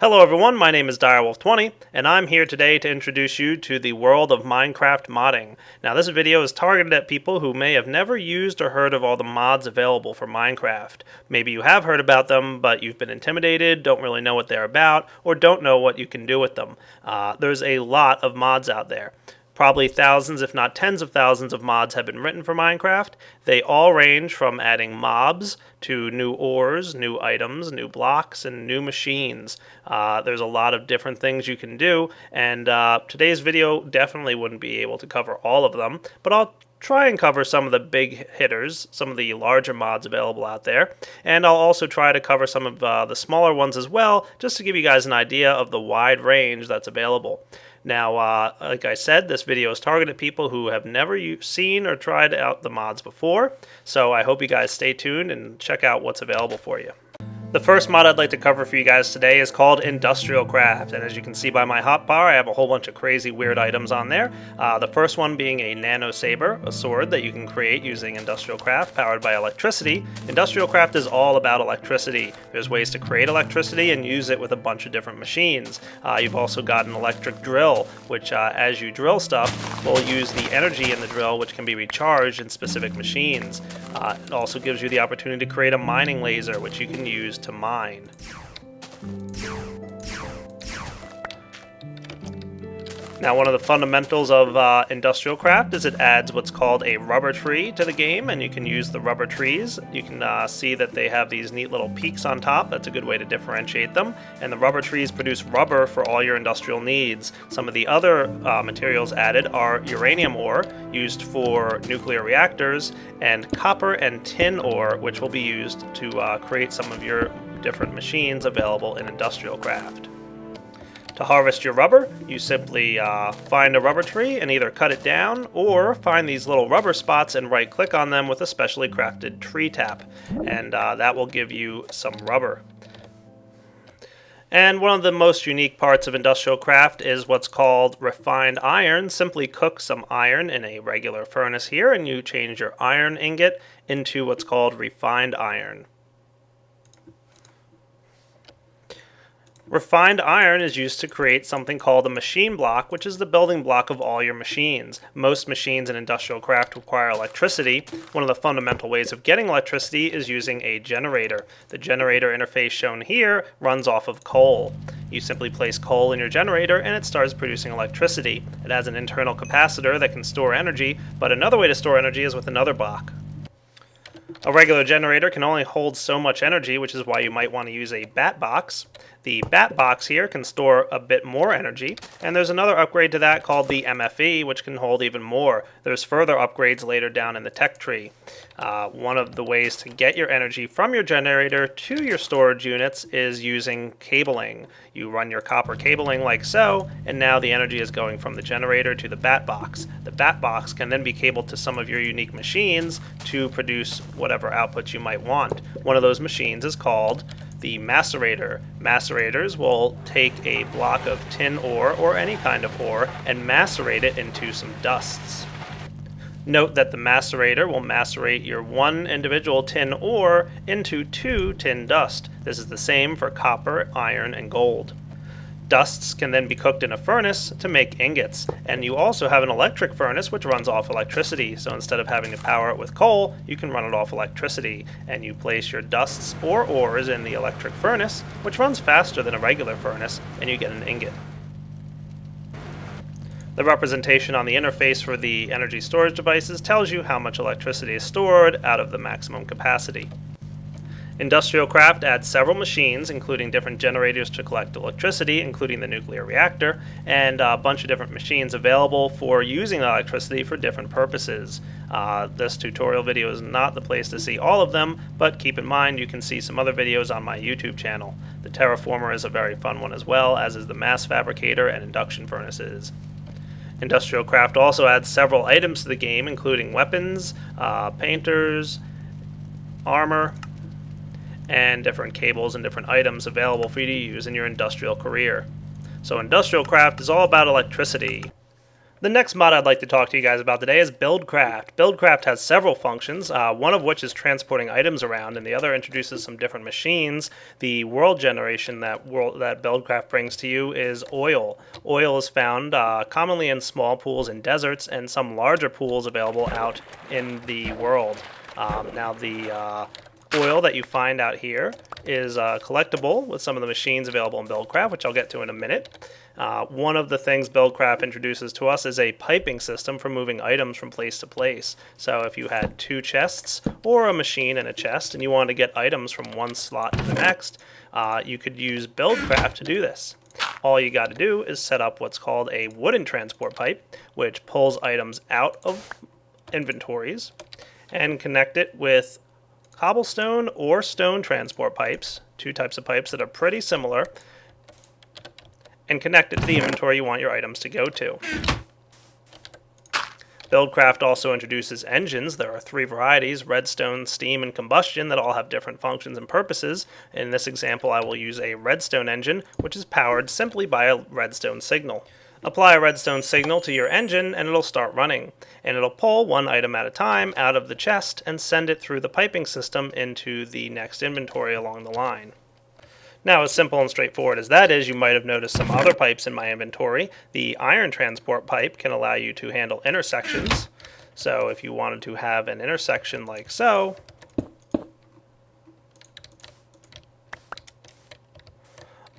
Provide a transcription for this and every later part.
Hello everyone, my name is Direwolf20, and I'm here today to introduce you to the world of Minecraft modding. Now this video is targeted at people who may have never used or heard of all the mods available for Minecraft. Maybe you have heard about them, but you've been intimidated, don't really know what they're about, or don't know what you can do with them. There's a lot of mods out there. Probably thousands, if not tens of thousands of mods have been written for Minecraft. They all range from adding mobs to new ores, new items, new blocks, and new machines. There's a lot of different things you can do, and today's video definitely wouldn't be able to cover all of them, but I'll try and cover some of the big hitters, some of the larger mods available out there, and I'll also try to cover some of the smaller ones as well, just to give you guys an idea of the wide range that's available. Now, like I said, this video is targeted at people who have never seen or tried out the mods before, so I hope you guys stay tuned and check out what's available for you. The first mod I'd like to cover for you guys today is called BuildCraft, and as you can see by my hotbar, I have a whole bunch of crazy weird items on there. The first one being a nano saber, a sword that you can create using BuildCraft powered by electricity. BuildCraft is all about electricity. There's ways to create electricity and use it with a bunch of different machines. You've also got an electric drill, which as you drill stuff, will use the energy in the drill, which can be recharged in specific machines. It also gives you the opportunity to create a mining laser, which you can use to mine. Now, one of the fundamentals of BuildCraft is it adds what's called a rubber tree to the game, and you can use the rubber trees. You can see that they have these neat little peaks on top. That's a good way to differentiate them. And the rubber trees produce rubber for all your industrial needs. Some of the other materials added are uranium ore, used for nuclear reactors, and copper and tin ore, which will be used to create some of your different machines available in BuildCraft. To harvest your rubber, you simply find a rubber tree and either cut it down or find these little rubber spots and right-click on them with a specially crafted tree tap, and that will give you some rubber. And one of the most unique parts of BuildCraft is what's called refined iron. Simply cook some iron in a regular furnace here, and you change your iron ingot into what's called refined iron. Refined iron is used to create something called a machine block, which is the building block of all your machines. Most machines in BuildCraft require electricity. One of the fundamental ways of getting electricity is using a generator. The generator interface shown here runs off of coal. You simply place coal in your generator and it starts producing electricity. It has an internal capacitor that can store energy, but another way to store energy is with another block. A regular generator can only hold so much energy, which is why you might want to use a bat box. The bat box here can store a bit more energy, and there's another upgrade to that called the MFE, which can hold even more. There's further upgrades later down in the tech tree. One of the ways to get your energy from your generator to your storage units is using cabling. You run your copper cabling like so, and now the energy is going from the generator to the bat box. The bat box can then be cabled to some of your unique machines to produce whatever output you might want. One of those machines is called the macerator. Macerators will take a block of tin ore or any kind of ore and macerate it into some dusts. Note that the macerator will macerate your one individual tin ore into 2 tin dust. This is the same for copper, iron, and gold. Dusts can then be cooked in a furnace to make ingots, and you also have an electric furnace which runs off electricity, so instead of having to power it with coal, you can run it off electricity, and you place your dusts or ores in the electric furnace, which runs faster than a regular furnace, and you get an ingot. The representation on the interface for the energy storage devices tells you how much electricity is stored out of the maximum capacity. BuildCraft adds several machines, including different generators to collect electricity, including the nuclear reactor, and a bunch of different machines available for using electricity for different purposes. This tutorial video is not the place to see all of them, but keep in mind you can see some other videos on my YouTube channel. The terraformer is a very fun one as well, as is the mass fabricator and induction furnaces. BuildCraft also adds several items to the game, including weapons, painters, armor, and different cables and different items available for you to use in your industrial career. So BuildCraft is all about electricity. The next mod I'd like to talk to you guys about today is BuildCraft. BuildCraft has several functions, one of which is transporting items around, and the other introduces some different machines. The world generation that BuildCraft brings to you is oil. Oil is found commonly in small pools in deserts and some larger pools available out in the world. Now the oil that you find out here is collectible with some of the machines available in BuildCraft, which I'll get to in a minute. One of the things BuildCraft introduces to us is a piping system for moving items from place to place. So if you had two chests or a machine and a chest and you wanted to get items from one slot to the next, you could use BuildCraft to do this. All you got to do is set up what's called a wooden transport pipe, which pulls items out of inventories, and connect it with cobblestone or stone transport pipes, two types of pipes that are pretty similar, and connect it to the inventory you want your items to go to. BuildCraft also introduces engines. There are three varieties: redstone, steam, and combustion, that all have different functions and purposes. In this example, I will use a redstone engine, which is powered simply by a redstone signal. Apply a redstone signal to your engine and it'll start running, and it'll pull one item at a time out of the chest and send it through the piping system into the next inventory along the line. Now, as simple and straightforward as that is, you might have noticed some other pipes in my inventory. The iron transport pipe can allow you to handle intersections. So if you wanted to have an intersection like so,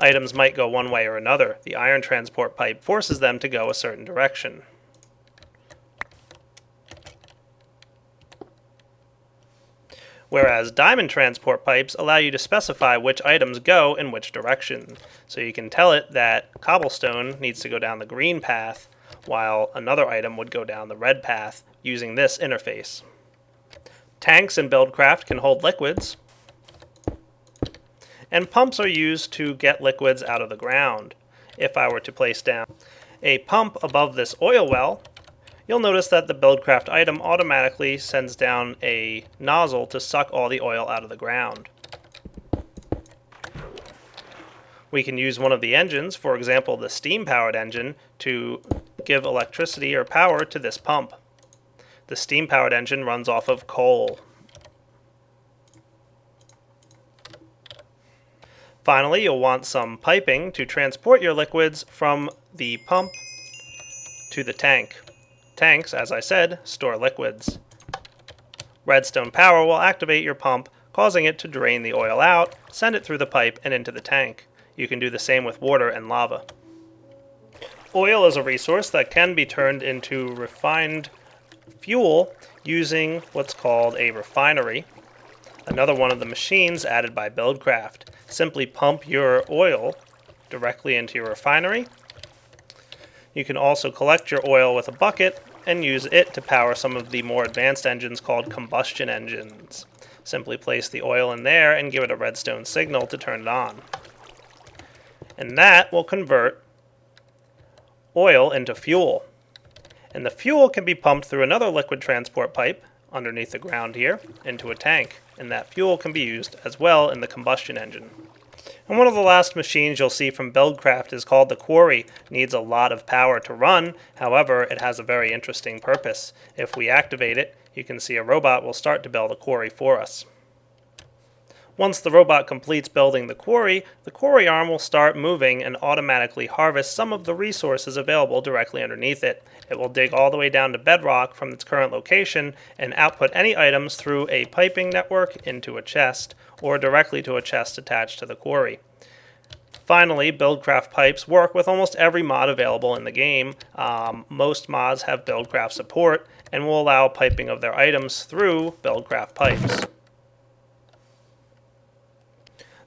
items might go one way or another. The iron transport pipe forces them to go a certain direction. Whereas diamond transport pipes allow you to specify which items go in which direction. So you can tell it that cobblestone needs to go down the green path, while another item would go down the red path using this interface. Tanks in BuildCraft can hold liquids, and pumps are used to get liquids out of the ground. If I were to place down a pump above this oil well, you'll notice that the BuildCraft item automatically sends down a nozzle to suck all the oil out of the ground. We can use one of the engines, for example the steam-powered engine, to give electricity or power to this pump. The steam-powered engine runs off of coal. Finally, you'll want some piping to transport your liquids from the pump to the tank. Tanks, as I said, store liquids. Redstone power will activate your pump, causing it to drain the oil out, send it through the pipe and into the tank. You can do the same with water and lava. Oil is a resource that can be turned into refined fuel using what's called a refinery, another one of the machines added by BuildCraft. Simply pump your oil directly into your refinery. You can also collect your oil with a bucket and use it to power some of the more advanced engines called combustion engines. Simply place the oil in there and give it a redstone signal to turn it on. And that will convert oil into fuel. And the fuel can be pumped through another liquid transport pipe underneath the ground here into a tank, and that fuel can be used as well in the combustion engine. And one of the last machines you'll see from BuildCraft is called the quarry. It needs a lot of power to run, however it has a very interesting purpose. If we activate it, you can see a robot will start to build a quarry for us. Once the robot completes building the quarry arm will start moving and automatically harvest some of the resources available directly underneath it. It will dig all the way down to bedrock from its current location and output any items through a piping network into a chest or directly to a chest attached to the quarry. Finally, BuildCraft pipes work with almost every mod available in the game. Most mods have BuildCraft support and will allow piping of their items through BuildCraft pipes.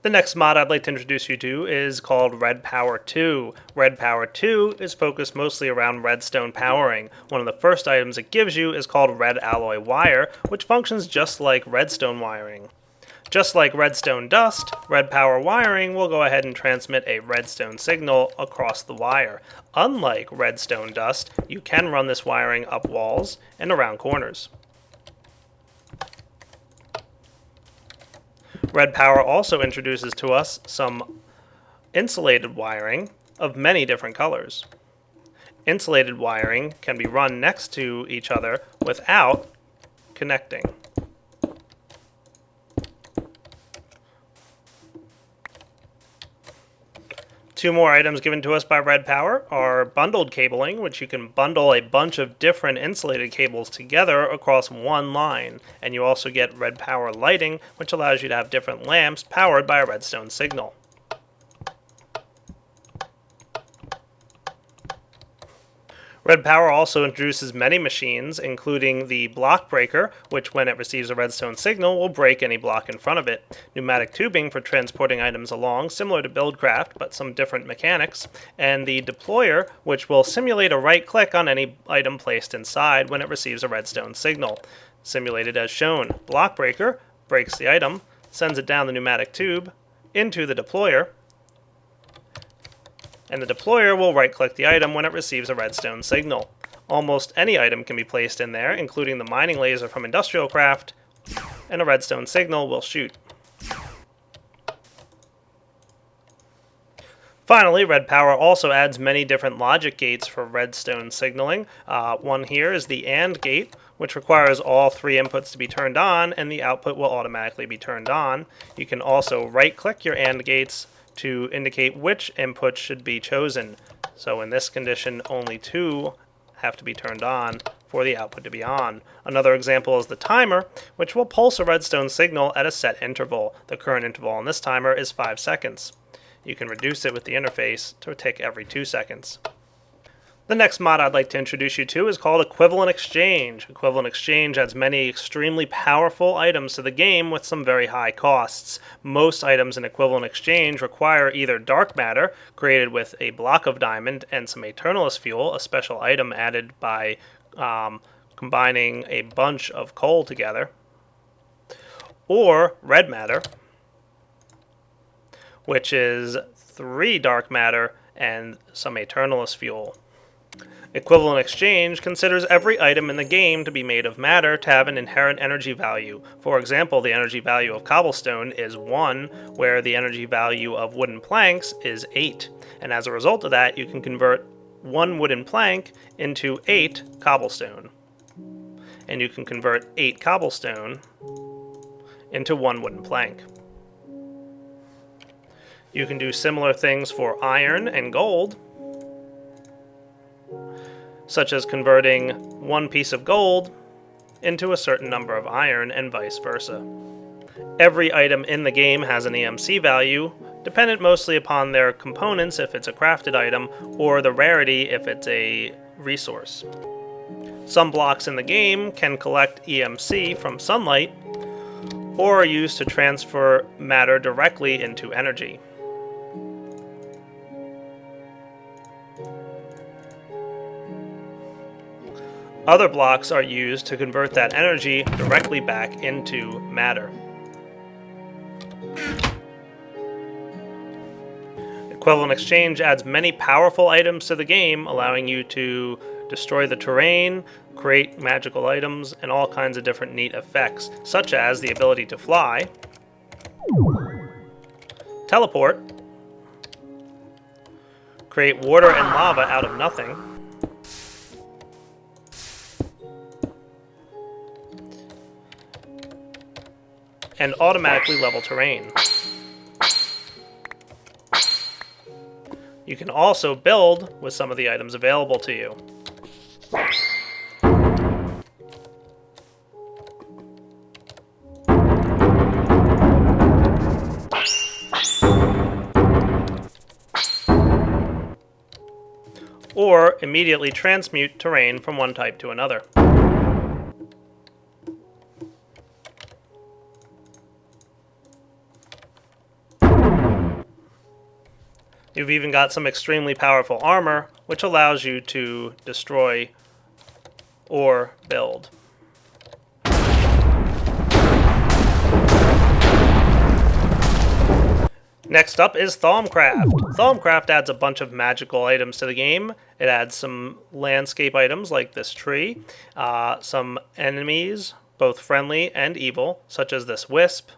The next mod I'd like to introduce you to is called Red Power 2. Red Power 2 is focused mostly around redstone powering. One of the first items it gives you is called red alloy wire, which functions just like redstone wiring. Just like redstone dust, red power wiring will go ahead and transmit a redstone signal across the wire. Unlike redstone dust, you can run this wiring up walls and around corners. Red Power also introduces to us some insulated wiring of many different colors. Insulated wiring can be run next to each other without connecting. Two more items given to us by Red Power are bundled cabling, which you can bundle a bunch of different insulated cables together across one line. And you also get Red Power lighting, which allows you to have different lamps powered by a redstone signal. Red Power also introduces many machines, including the block breaker, which when it receives a redstone signal will break any block in front of it, pneumatic tubing for transporting items along, similar to BuildCraft, but some different mechanics, and the deployer, which will simulate a right click on any item placed inside when it receives a redstone signal. Simulated as shown. Block breaker breaks the item, sends it down the pneumatic tube into the deployer, and the deployer will right-click the item when it receives a redstone signal. Almost any item can be placed in there, including the mining laser from BuildCraft, and a redstone signal will shoot. Finally, Red Power also adds many different logic gates for redstone signaling. One here is the AND gate, which requires all three inputs to be turned on, and the output will automatically be turned on. You can also right-click your AND gates to indicate which input should be chosen. So in this condition, only two have to be turned on for the output to be on. Another example is the timer, which will pulse a redstone signal at a set interval. The current interval on this timer is 5 seconds. You can reduce it with the interface to tick every 2 seconds. The next mod I'd like to introduce you to is called Equivalent Exchange. Equivalent Exchange adds many extremely powerful items to the game with some very high costs. Most items in Equivalent Exchange require either dark matter, created with a block of diamond and some Eternalist fuel, a special item added by combining a bunch of coal together, or red matter, which is 3 dark matter and some Eternalist fuel. Equivalent Exchange considers every item in the game to be made of matter to have an inherent energy value. For example, the energy value of cobblestone is 1, where the energy value of wooden planks is 8. And as a result of that, you can convert 1 wooden plank into 8 cobblestone. And you can convert 8 cobblestone into 1 wooden plank. You can do similar things for iron and gold, such as converting 1 piece of gold into a certain number of iron and vice versa. Every item in the game has an EMC value, dependent mostly upon their components if it's a crafted item, or the rarity if it's a resource. Some blocks in the game can collect EMC from sunlight, or are used to transfer matter directly into energy. Other blocks are used to convert that energy directly back into matter. Equivalent Exchange adds many powerful items to the game, allowing you to destroy the terrain, create magical items, and all kinds of different neat effects, such as the ability to fly, teleport, create water and lava out of nothing, and automatically level terrain. You can also build with some of the items available to you. Or immediately transmute terrain from one type to another. You've even got some extremely powerful armor, which allows you to destroy or build. Next up is Thaucraft. Thaucraft adds a bunch of magical items to the game. It adds some landscape items like this tree, some enemies, both friendly and evil, such as this wisp,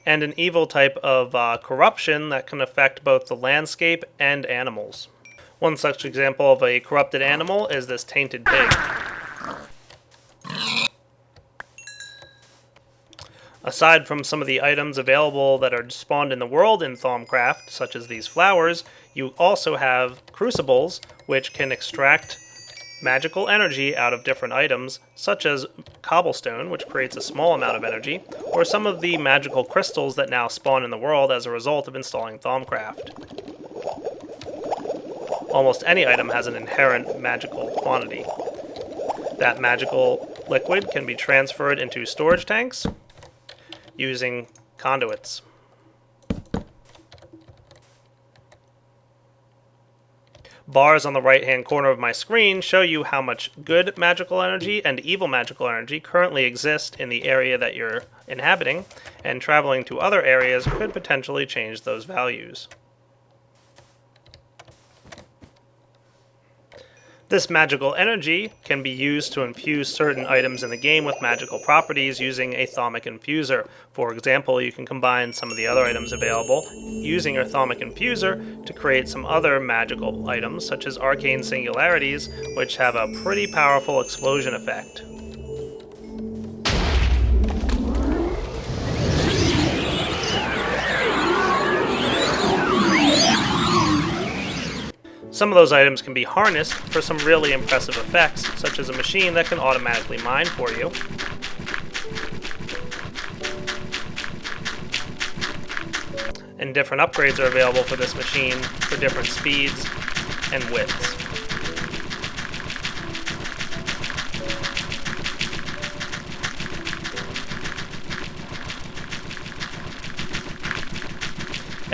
and an evil type of corruption that can affect both the landscape and animals. One such example of a corrupted animal is this tainted pig. Aside from some of the items available that are spawned in the world in Thaucraft, such as these flowers, you also have crucibles, which can extract magical energy out of different items, such as cobblestone, which creates a small amount of energy, or some of the magical crystals that now spawn in the world as a result of installing Thaucraft. Almost any item has an inherent magical quantity. That magical liquid can be transferred into storage tanks using conduits. Bars on the right-hand corner of my screen show you how much good magical energy and evil magical energy currently exist in the area that you're inhabiting, and traveling to other areas could potentially change those values. This magical energy can be used to infuse certain items in the game with magical properties using a Thaumic Infuser. For example, you can combine some of the other items available using your Thaumic Infuser to create some other magical items, such as Arcane Singularities, which have a pretty powerful explosion effect. Some of those items can be harnessed for some really impressive effects, such as a machine that can automatically mine for you. And different upgrades are available for this machine for different speeds and widths.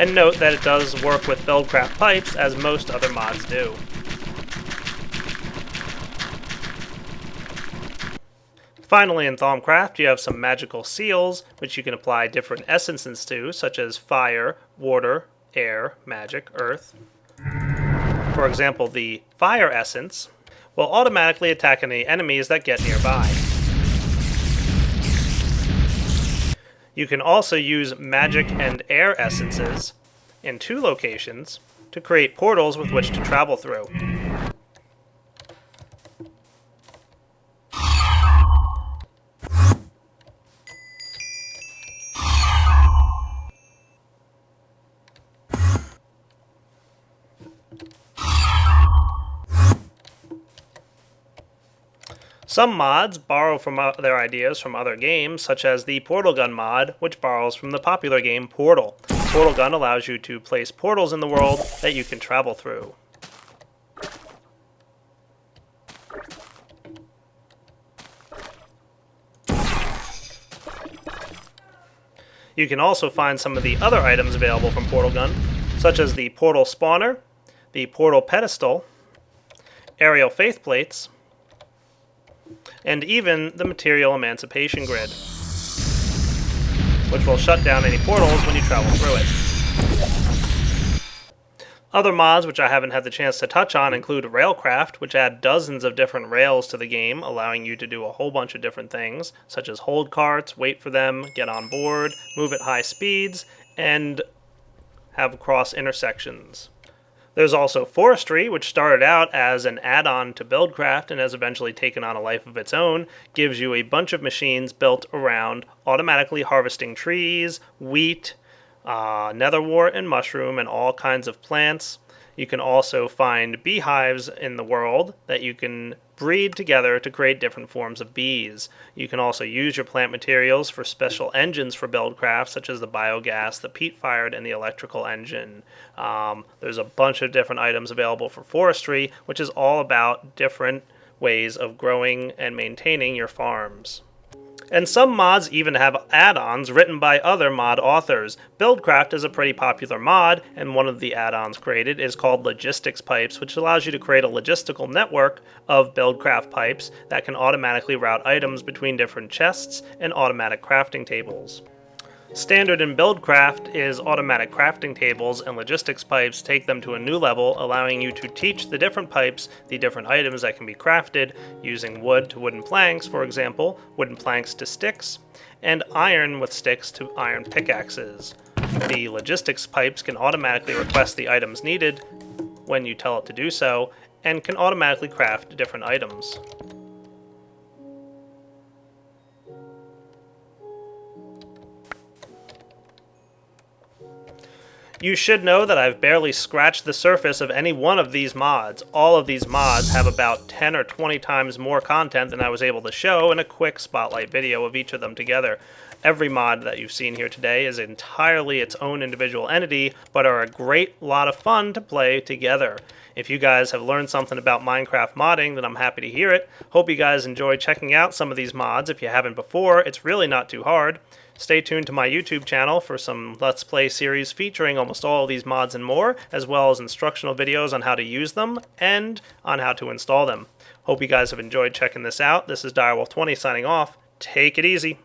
And note that it does work with BuildCraft pipes, as most other mods do. Finally, in Thaucraft, you have some magical seals, which you can apply different essences to, such as fire, water, air, magic, earth. For example, the fire essence will automatically attack any enemies that get nearby. You can also use magic and air essences in 2 locations to create portals with which to travel through. Some mods borrow from their ideas from other games, such as the Portal Gun mod, which borrows from the popular game Portal. Portal Gun allows you to place portals in the world that you can travel through. You can also find some of the other items available from Portal Gun, such as the Portal Spawner, the Portal Pedestal, aerial faith plates, and even the Material Emancipation Grid, which will shut down any portals when you travel through it. Other mods which I haven't had the chance to touch on include Railcraft, which add dozens of different rails to the game, allowing you to do a whole bunch of different things, such as hold carts, wait for them, get on board, move at high speeds, and have cross intersections. There's also Forestry, which started out as an add-on to BuildCraft and has eventually taken on a life of its own. Gives you a bunch of machines built around automatically harvesting trees, wheat, netherwort and mushroom, and all kinds of plants. You can also find beehives in the world that you can breed together to create different forms of bees. You can also use your plant materials for special engines for BuildCraft, such as the biogas, the peat-fired, and the electrical engine. There's a bunch of different items available for Forestry, which is all about different ways of growing and maintaining your farms. And some mods even have add-ons written by other mod authors. BuildCraft is a pretty popular mod, and one of the add-ons created is called Logistics Pipes, which allows you to create a logistical network of BuildCraft pipes that can automatically route items between different chests and automatic crafting tables. Standard in BuildCraft is automatic crafting tables, and logistics pipes take them to a new level, allowing you to teach the different pipes the different items that can be crafted using wood to wooden planks, for example, wooden planks to sticks, and iron with sticks to iron pickaxes. The logistics pipes can automatically request the items needed when you tell it to do so, and can automatically craft different items. You should know that I've barely scratched the surface of any one of these mods. All of these mods have about 10 or 20 times more content than I was able to show in a quick spotlight video of each of them together. Every mod that you've seen here today is entirely its own individual entity, but are a great lot of fun to play together. If you guys have learned something about Minecraft modding, then I'm happy to hear it. Hope you guys enjoy checking out some of these mods. If you haven't before, it's really not too hard. Stay tuned to my YouTube channel for some Let's Play series featuring almost all of these mods and more, as well as instructional videos on how to use them and on how to install them. Hope you guys have enjoyed checking this out. This is Direwolf20 signing off. Take it easy.